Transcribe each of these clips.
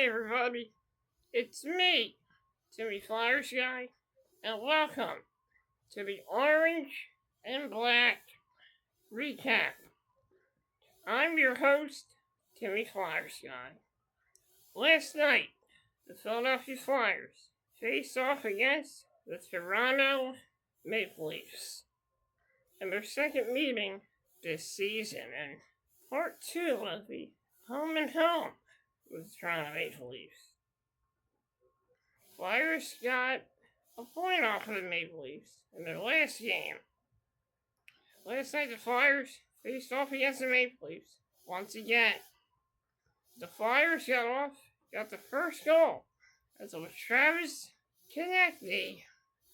everybody, it's me, Timmy Flyers Guy, and welcome to the Orange and Black Recap. I'm your host, Timmy Flyers Guy. Last night, the Philadelphia Flyers faced off against the Toronto Maple Leafs in their second meeting this season, and part two of the home and home with the Toronto Maple Leafs. Flyers got a point off of the Maple Leafs in their last game. Last night, the Flyers faced off against the Maple Leafs once again. The Flyers got the first goal, as it was Travis Konecny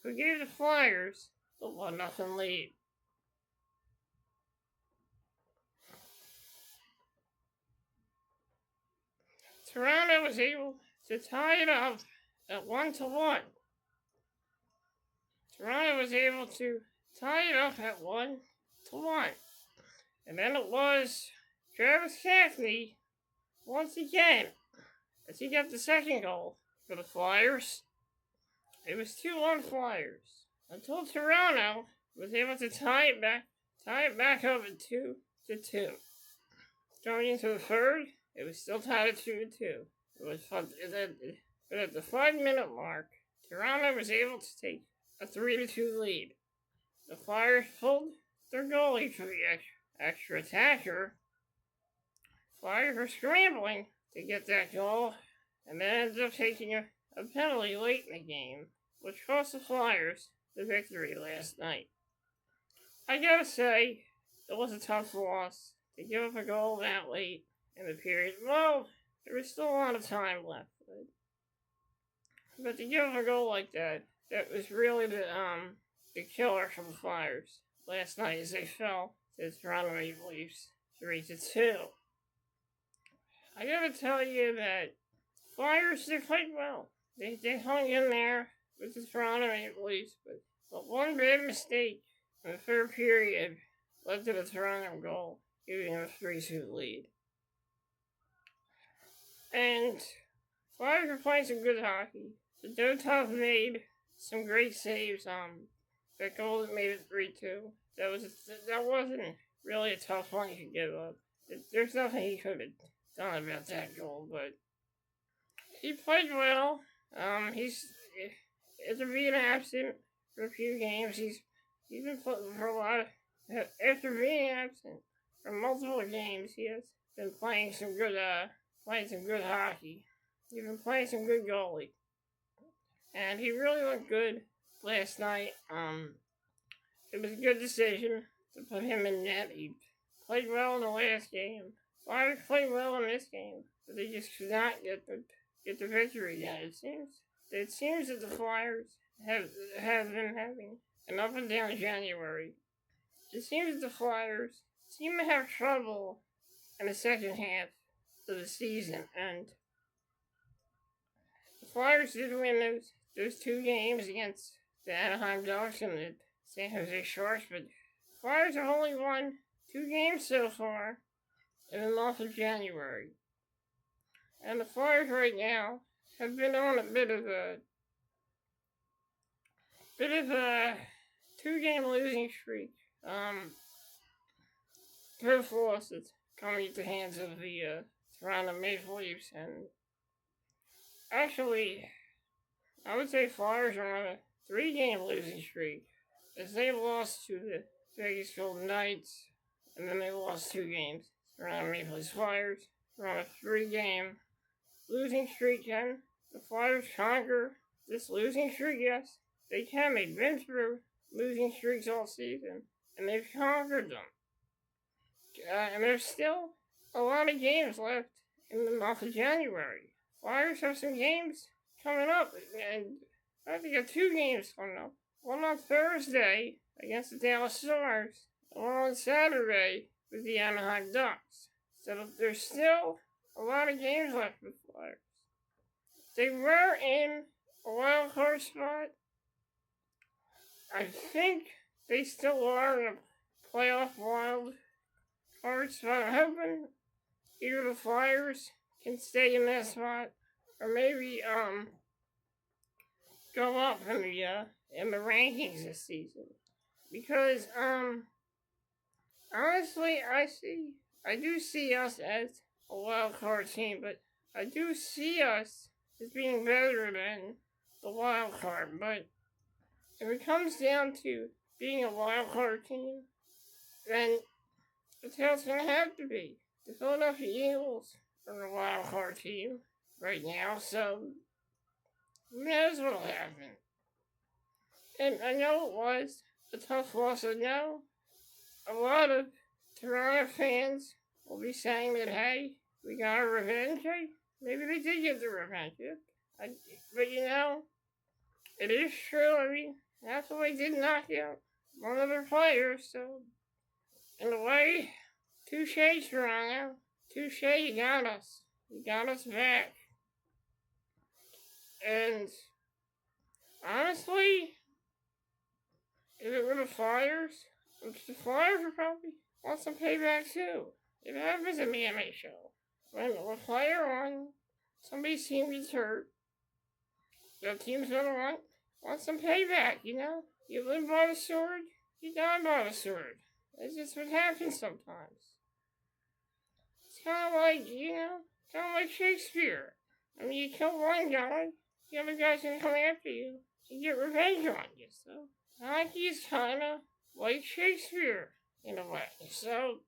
who gave the Flyers the 1-0 lead. Toronto was able to tie it up at 1-1. Toronto was able to tie it up at 1-1. And then it was Travis Konecny once again as he got the second goal for the Flyers. It was 2-1 Flyers until Toronto was able to tie it back up at 2-2. Going into the third, it was still tied at 2-2. It was fun. But at the 5-minute mark, Toronto was able to take a 3-2 lead. The Flyers pulled their goalie for the extra attacker. Flyers were scrambling to get that goal, and then ended up taking a penalty late in the game, which cost the Flyers the victory last night. I gotta say, it was a tough loss to give up a goal that late in the period. Well, there was still a lot of time left, but to give up a goal like that was really the killer for the Flyers last night as they fell to the Toronto Maple Leafs 3-2. I gotta tell you that Flyers, they played well. They hung in there with the Toronto Maple Leafs, but one bad mistake in the third period led to the Toronto goal, giving them a 3-2 lead. And Flyers were playing some good hockey. Zadotov made some great saves. That goal that made it 3-2. That wasn't really a tough one to give up. There's nothing he could have done about that goal, but he played well. After being absent for a few games, he's been playing for a lot of. After being absent for multiple games, he has been playing some good hockey. He's been playing some good goalie, and he really looked good last night. It was a good decision to put him in net. He played well in the last game. Flyers played well in this game, but they just could not get the victory yet. It seems that the Flyers have been having an up and down January. It seems that the Flyers seem to have trouble in the second half of the season, and the Flyers did win those two games against the Anaheim Ducks and the San Jose Sharks, but the Flyers have only won 2 games so far in the month of January. And the Flyers right now have been on a bit of a 2-game losing streak. Both losses coming at the hands of the Toronto Maple Leafs, and actually, I would say Flyers are on a 3-game losing streak, as they lost to the Vegas Golden Knights, and then they lost 2 games. Toronto Maple Leafs Flyers are on a 3-game losing streak. Can the Flyers conquer this losing streak? Yes, they can. They've been through losing streaks all season, and they've conquered them. And there's still a lot of games left in the month of January. Flyers have some games coming up, and I think they got 2 games coming up. One on Thursday against the Dallas Stars, and one on Saturday with the Anaheim Ducks. So there's still a lot of games left for the Flyers. They were in a wild card spot. I think they still are in a playoff wild card spot. I'm hoping either the Flyers can stay in that spot, or maybe go up in the rankings this season. Because honestly, I do see us as a wild card team, but I do see us as being better than the wild card. But if it comes down to being a wild card team, then that's how it's gonna have to be. The Philadelphia Eagles are a wild card team right now, so who knows what'll happen. And I know it was a tough loss. I know a lot of Toronto fans will be saying that, hey, we got our revenge. Hey, maybe they did get the revenge. But it is true. I mean, that's why they did knock out one of their players. So, in a way, touche, Toronto. Touche, you got us. You got us back. And honestly, if it were the Flyers, which the Flyers would probably want some payback too. It happens in the MMA show. When a player on somebody's team gets hurt, the team's gonna want some payback, You live by the sword, you die by the sword. That's just what happens sometimes. It's kinda like Shakespeare. I mean, you kill one guy, the other guy's gonna come after you to get revenge on you, so hockey's kinda like Shakespeare in a way. So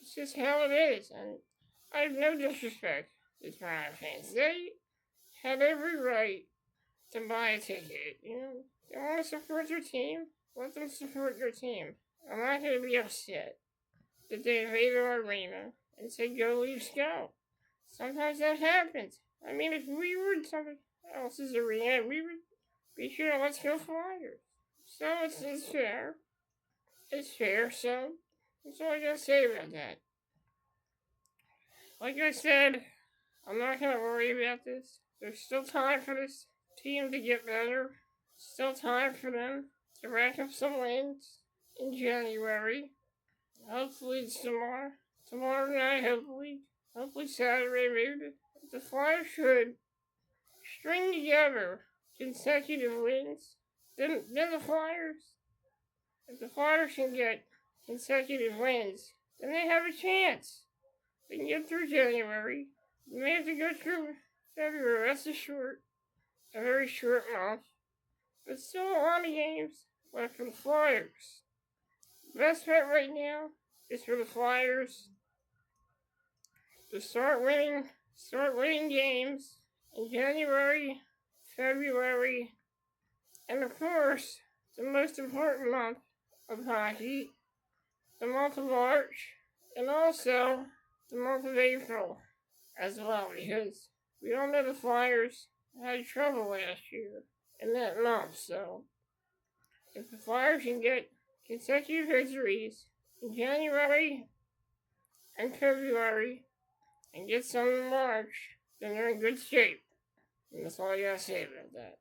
it's just how it is, and I have no disrespect to Toronto fans. They have every right to buy a ticket. They want to support their team. Let them support their team. I'm not going to be upset that they invaded our arena and said, "Go Leafs, go." Sometimes that happens. I mean, if we were in somebody else's arena, we would be sure, let's go Flyers. So it's fair. It's fair, so that's all I gotta say about that. Like I said, I'm not gonna worry about this. There's still time for this team to get better. Still time for them to rack up some wins in January. Hopefully it's tomorrow. Tomorrow night, hopefully Saturday, maybe. The Flyers should string together consecutive wins. Then the Flyers, if the Flyers can get consecutive wins, then they have a chance. They can get through January. You may have to go through February. That's a very short month. But still a lot of games left for the Flyers. The best bet right now is for the Flyers to start winning games in January, February, and of course, the most important month of hockey, the month of March, and also the month of April as well, because we all know the Flyers had trouble last year in that month, so if the Flyers can get consecutive victories in January and February and get some in March, then they're in good shape. And that's all I gotta say about that.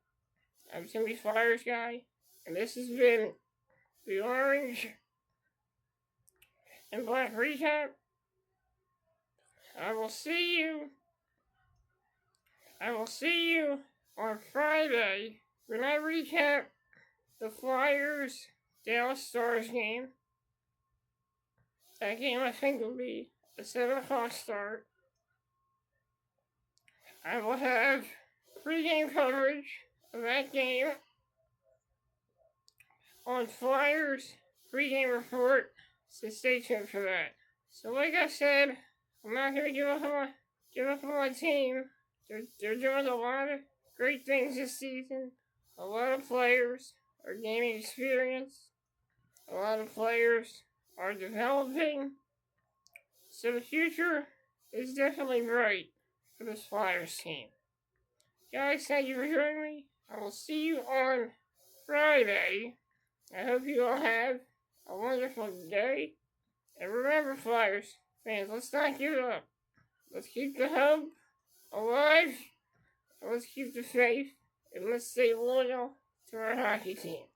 I'm Timmy Flyers guy, and this has been the Orange and Black Recap. I will see you on Friday when I recap the Flyers Dallas Stars game. That game I think will be a 7 o'clock start. I will have pregame coverage of that game on Flyers pregame report, so stay tuned for that. So like I said, I'm not going to give up on my team. They're doing a lot of great things this season. A lot of players are gaining experience. A lot of players are developing. So the future is definitely bright for this Flyers team. Guys, thank you for joining me. I will see you on Friday. I hope you all have a wonderful day. And remember, Flyers fans, let's not give up. Let's keep the hope alive. And let's keep the faith. And let's stay loyal to our hockey team.